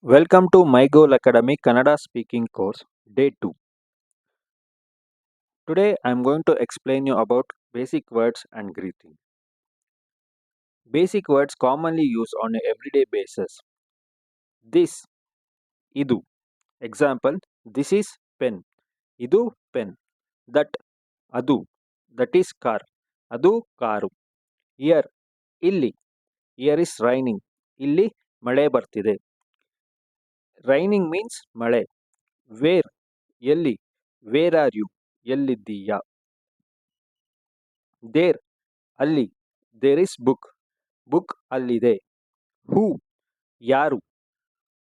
Welcome to My Goal Academy Kannada speaking course, day 2. Today I am going to explain you about basic words and greeting. Basic words commonly used on an everyday basis. This, idu. Example, this is pen. Idu pen. That, adu. That is car. Adu karu. Here, ಇಲ್ಲಿ. Here is raining. ಇಲ್ಲಿ ಮಳೆ ಬರ್ತಿದೆ. Raining means ಮಳೆ. Where, ಎಲ್ಲಿ. Where are you? ಎಲ್ಲಿದ್ದೀಯಾ? There, ಅಲ್ಲಿ. There is book. Book ಅಲ್ಲಿದೆ. Who, ಯಾರು.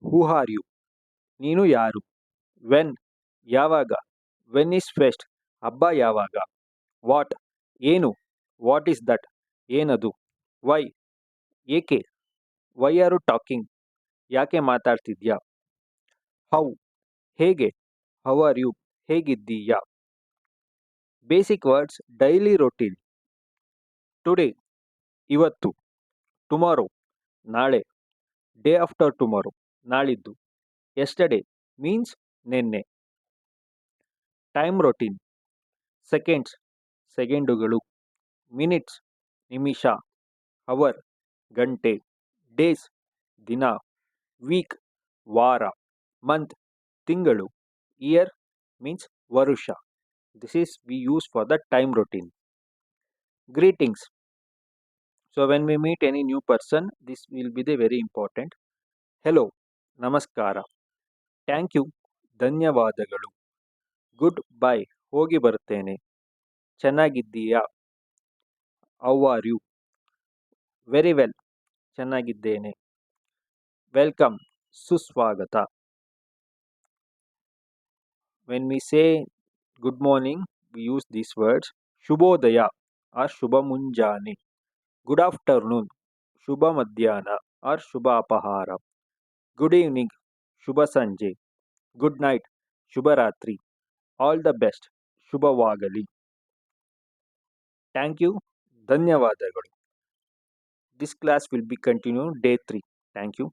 Who are you? ನೀನು ಯಾರು. When, ಯಾವಾಗ. When is fest? ಹಬ್ಬ ಯಾವಾಗ. What, ಏನು. What is that? ಏನದು. Why, ಏಕೆ. Why are you talking? ಯಾಕೆ ಮಾತಾಡ್ತಿದ್ಯಾ. How, ಹೇಗೆ. How are you? ಹೇಗಿದ್ದೀಯಾ. Basic words daily routine. Today, ಇವತ್ತು. ಟುಮಾರೋ, ನಾಳೆ. ಡೇ ಆಫ್ಟರ್ ಟುಮಾರೋ, ನಾಳಿದ್ದು. ಎಸ್ಟರ್ಡೇ ಮೀನ್ಸ್ ನಿನ್ನೆ. Time routine. ಸೆಕೆಂಡ್ಸ್, ಸೆಕೆಂಡುಗಳು. ಮಿನಿಟ್ಸ್, ನಿಮಿಷ. ಅವರ್, ಗಂಟೆ. ಡೇಸ್, ದಿನ. ವೀಕ್, ವಾರ. ಮಂತ್, ತಿಂಗಳು. ಇಯರ್ ಮೀನ್ಸ್ ವರುಷ. This is we use for the time routine. Greetings. So when we meet any new person, this will be the very important. Hello, ನಮಸ್ಕಾರ. Thank you, ಧನ್ಯವಾದಗಳು. Goodbye, ಹೋಗಿ ಬರುತ್ತೇನೆ. ಚೆನ್ನಾಗಿದ್ದೀಯಾ. How are you. Very well, ಚೆನ್ನಾಗಿದ್ದೇನೆ. Welcome, ಸುಸ್ವಾಗತ. When we say good morning, we use these words. ಶುಭೋದಯ or ಶುಭ ಮುಂಜಾನೆ. Good afternoon, ಶುಭ ಮಧ್ಯಾಹ್ನ or ಶುಭ ಅಪಹಾರ. Good evening, ಶುಭ ಸಂಜೆ. Good night, ಶುಭರಾತ್ರಿ. All the best, ಶುಭವಾಗಲಿ. Thank you, ಧನ್ಯವಾದಗಳು. This class will be continued day 3. Thank you.